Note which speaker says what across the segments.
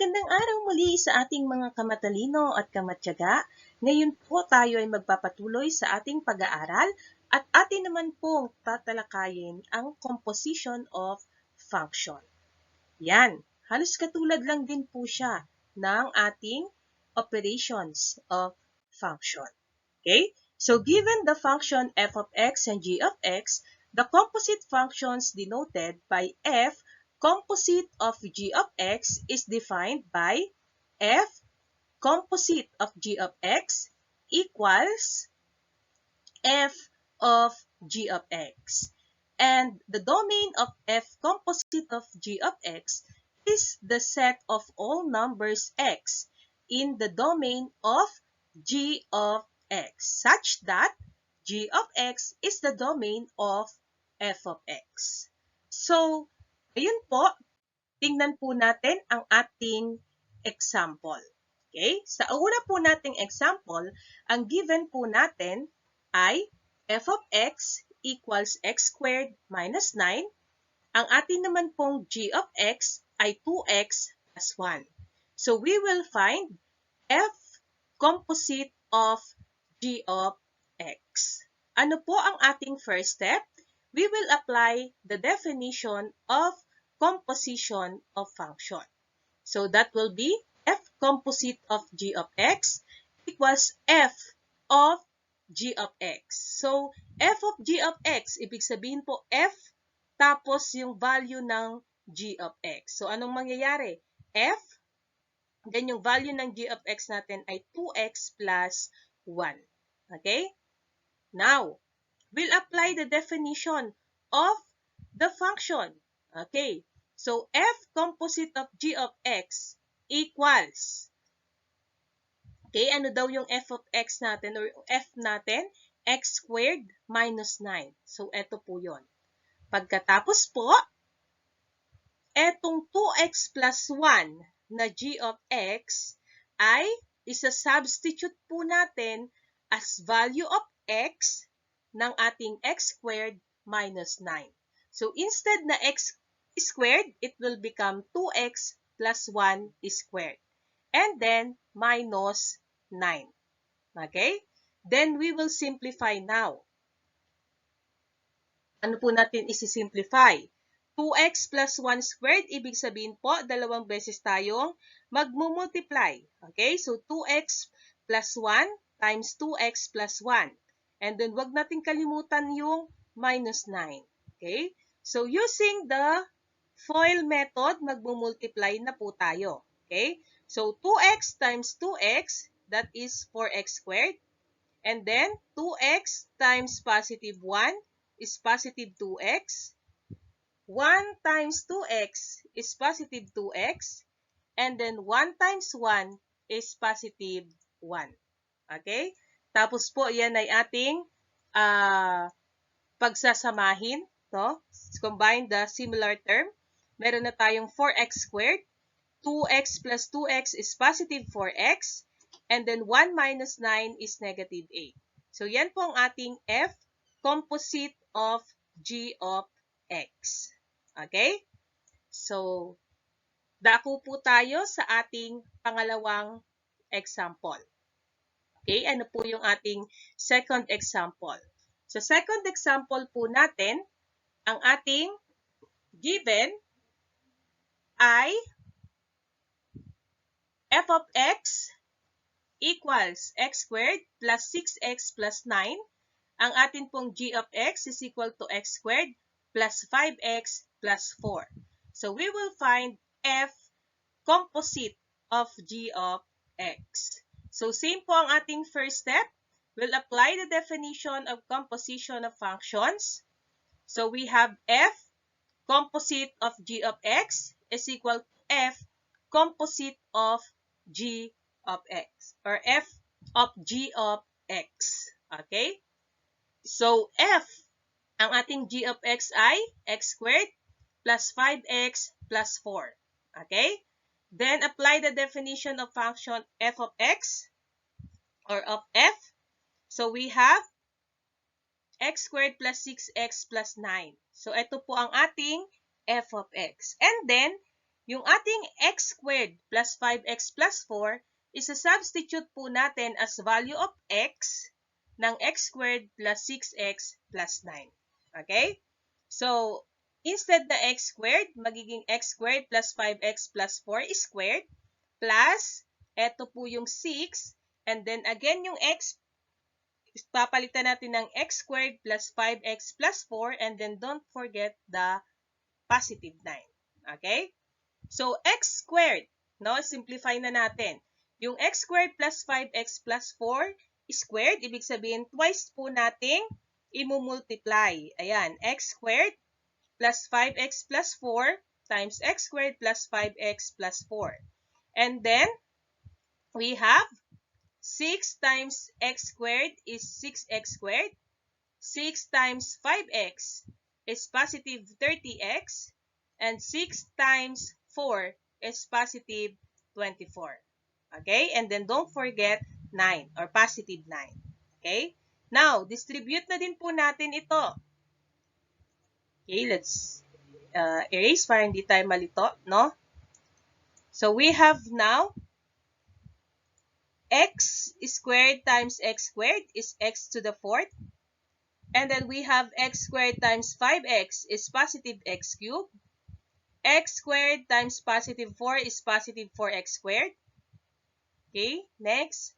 Speaker 1: Magandang araw muli sa ating mga kamatalino at kamatyaga. Ngayon po tayo ay magpapatuloy sa ating pag-aaral at atin naman pong tatalakayin ang composition of function. Yan, halos katulad lang din po siya ng ating operations of function. Okay? So given the function f of x and g of x, the composite functions denoted by f composite of g of x is defined by f composite of g of x equals f of g of x. And the domain of f composite of g of x is the set of all numbers x in the domain of g of x, such that g of x is the domain of f of x. So, ayun po, tingnan po natin ang ating example. Okay? Sa una po nating example, ang given po natin ay f of x equals x squared minus 9. Ang atin naman pong g of x ay 2x plus 1. So, we will find f composite of g of x. Ano po ang ating first step? We will apply the definition of composition of function. So that will be f composite of g of x equals f of g of x. So f of g of x, ibig sabihin po f tapos yung value ng g of x. So anong mangyayari? F, then yung value ng g of x natin ay 2x plus 1. Okay? Now, we'll apply the definition of the function. Okay, so f composite of g of x equals, okay, ano daw yung f of x natin or f natin? X squared minus 9. So, eto po yon. Pagkatapos po, etong 2x plus 1 na g of x ay isa-substitute po natin as value of x ng ating x squared minus 9. So, instead na x squared, it will become 2x plus 1 squared. And then, minus 9. Okay? Then, we will simplify now. Ano po natin isi-simplify? 2x plus 1 squared, ibig sabihin po, dalawang beses tayong magmumultiply. Okay? So, 2x plus 1 times 2x plus 1. And then, wag natin kalimutan yung minus 9. Okay? So, using the FOIL method, magmumultiply na po tayo. Okay? So, 2x times 2x, that is 4x squared. And then, 2x times positive 1 is positive 2x. 1 times 2x is positive 2x. And then, 1 times 1 is positive 1. Okay? Tapos po, yan ay ating pagsasamahin. No? Combine the similar term. Meron na tayong 4x squared. 2x plus 2x is positive 4x. And then 1 minus 9 is negative 8. So, yan po ang ating f composite of g of x. Okay? So, dako po tayo sa ating pangalawang example. Okay, ano po yung ating second example? So, second example po natin, ang ating given ay f of x equals x squared plus 6x plus 9. Ang atin pong g of x is equal to x squared plus 5x plus 4. So, we will find f composite of g of x. So, same po ang ating first step. We'll apply the definition of composition of functions. So, we have f composite of g of x is equal to f composite of g of x or f of g of x. Okay? So, f, ang ating g of x ay x squared plus 5x plus 4. Okay? Then, apply the definition of function f of x or of f. So, we have x squared plus 6x plus 9. So, ito po ang ating f of x. And then, yung ating x squared plus 5x plus 4, isa-substitute po natin as value of x ng x squared plus 6x plus 9. Okay? So, instead na x squared, magiging x squared plus 5x plus 4 squared plus, eto po yung 6, and then again yung x, papalitan natin ng x squared plus 5x plus 4, and then don't forget the positive 9. Okay? So, x squared, no? Simplify na natin. Yung x squared plus 5x plus 4 squared, ibig sabihin, twice po nating imumultiply. Ayan, x squared plus 5x plus 4 times x squared plus 5x plus 4. And then, we have 6 times x squared is 6x squared. 6 times 5x is positive 30x. And 6 times 4 is positive 24. Okay? And then don't forget 9 or positive 9. Okay? Now, distribute na din po natin ito. Okay, let's erase para hindi tayo malito, no? So, we have now x squared times x squared is x to the 4th. And then we have x squared times 5x is positive x cubed. X squared times positive 4 is positive 4x squared. Okay, next.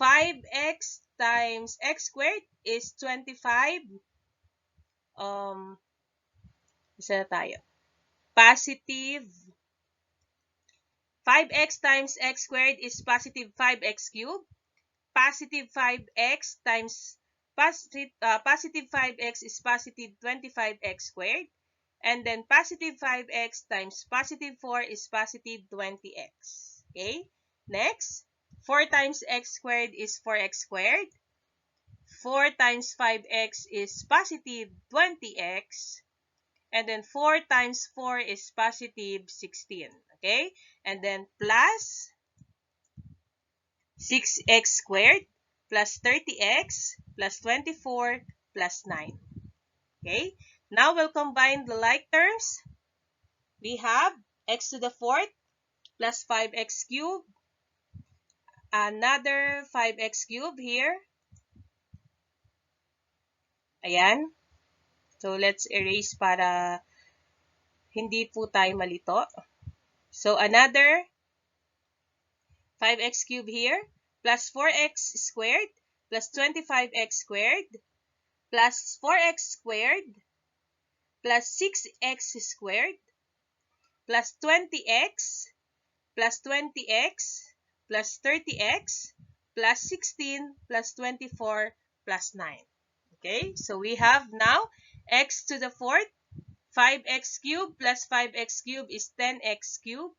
Speaker 1: 5x times x squared is 25. Isa na tayo. Positive 5x times x squared is positive 5x cubed. Positive 5x times positive 5x is positive 25x squared. And then positive 5x times positive 4 is positive 20x. Okay? Next, 4 times x squared is 4x squared. 4 times 5x is positive 20x. And then 4 times 4 is positive 16. Okay? And then plus 6x squared plus 30x plus 24 plus 9. Okay? Now, we'll combine the like terms. We have x to the 4th plus 5x cubed. Another 5x cubed here. Ayan. So, let's erase para hindi po tayo malito. So, another 5x cubed here plus 4x squared plus 25x squared plus 4x squared plus 6x squared plus 20x plus 20x plus 30x plus 16 plus 24 plus 9. Okay, so we have now x to the 4th, 5x cubed plus 5x cubed is 10x cubed,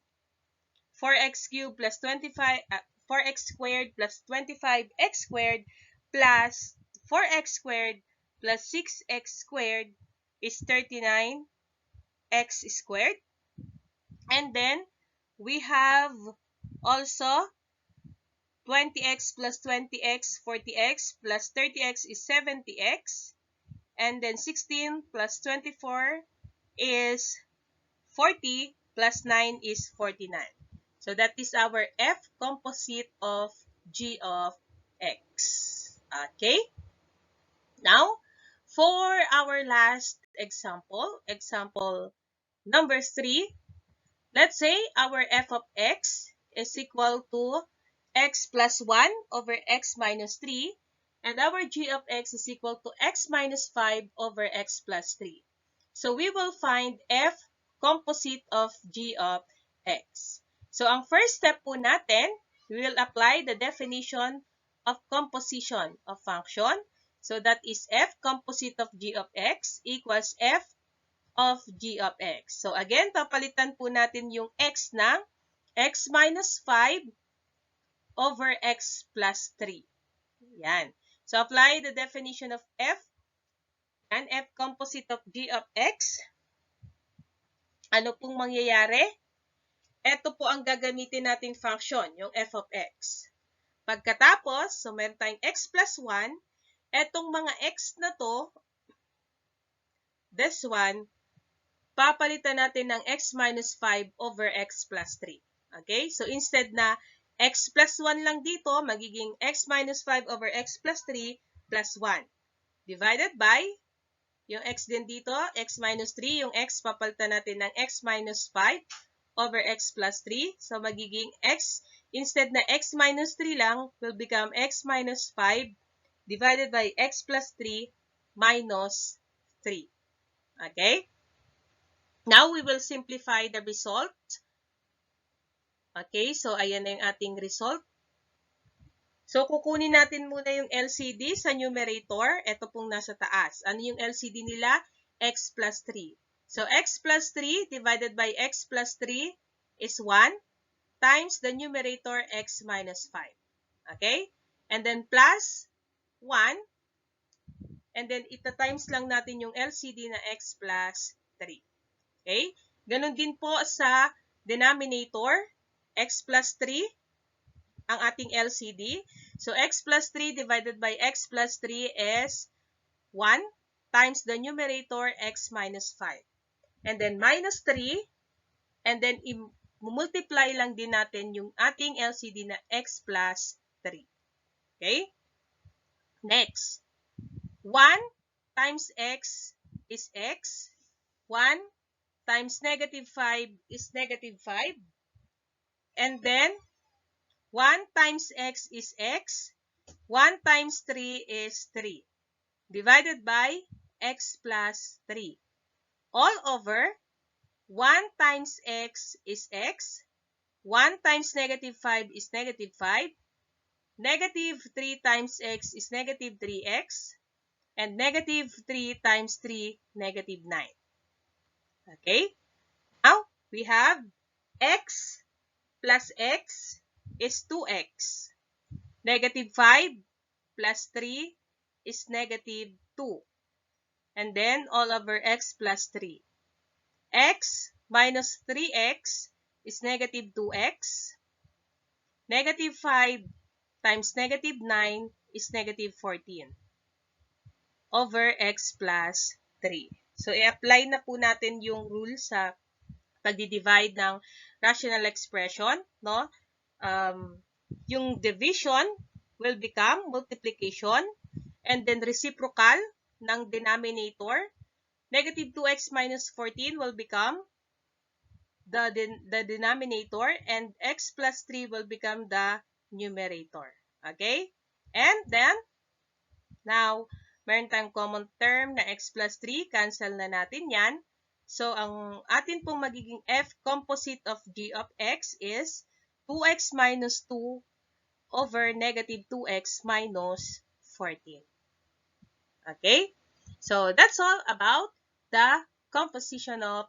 Speaker 1: 4x cubed plus 4x squared plus 25x squared plus 4x squared plus 6x squared is 39x squared. And then, we have also 20x plus 20x, 40x plus 30x is 70x. And then 16 plus 24 is 40 plus 9 is 49. So that is our F composite of G of X. Okay? Now, for our last example, example number 3, let's say our f of x is equal to x plus 1 over x minus 3, and our g of x is equal to x minus 5 over x plus 3. So, we will find f composite of g of x. So, ang first step po natin, we will apply the definition of composition of function. So, that is f composite of g of x equals f of g of x. So, again, papalitan po natin yung x ng x minus 5 over x plus 3. Yan. So, apply the definition of f and f composite of g of x. Ano pong mangyayari? Ito po ang gagamitin nating function, yung f of x. Pagkatapos, so meron tayong x plus 1, etong mga x na to, this one, papalitan natin ng x minus 5 over x plus 3. Okay? So, instead na x plus 1 lang dito, magiging x minus 5 over x plus 3 plus 1. Divided by, yung x din dito, x minus 3. Yung x, papalitan natin ng x minus 5 over x plus 3. So, magiging x, instead na x minus 3 lang, will become x minus 5 divided by x plus 3 minus 3. Okay? Now, we will simplify the result. Okay, so ayan na yung ating result. So, kukunin natin muna yung LCD sa numerator. Ito pong nasa taas. Ano yung LCD nila? X plus 3. So, x plus 3 divided by x plus 3 is 1 times the numerator x minus 5. Okay? And then plus 1. And then, ita-times lang natin yung LCD na x plus 3. Okay? Ganon din po sa denominator, x plus 3. Ang ating LCD. So, x plus 3 divided by x plus 3 is 1 times the numerator x minus 5. And then, minus 3. And then, multiply lang din natin yung ating LCD na x plus 3. Okay? Next. 1 times x is x. 1 times negative 5 is negative 5. And then, 1 times x is x. 1 times 3 is 3. Divided by x plus 3. All over, 1 times x is x. 1 times negative 5 is negative 5. Negative 3 times x is negative 3x. And negative 3 times 3, negative 9. Okay? Now, we have x plus x is 2x. Negative 5 plus 3 is negative 2. And then, all over x plus 3. X minus 3x is negative 2x. Negative 5 times negative 9 is negative 14. Over x plus 3. So, i-apply na po natin yung rule sa pagdi-divide ng rational expression, no? Yung division will become multiplication, and then reciprocal ng denominator. Negative 2x minus 14 will become the denominator, and x plus 3 will become the numerator. Okay? And then, now, meron tayong common term na x plus 3. Cancel na natin yan. So, ang atin pong magiging f composite of g of x is 2x minus 2 over negative 2x minus 14. Okay? So, that's all about the composition of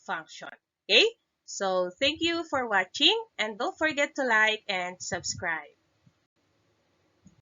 Speaker 1: function. Okay? So, thank you for watching, and don't forget to like and subscribe.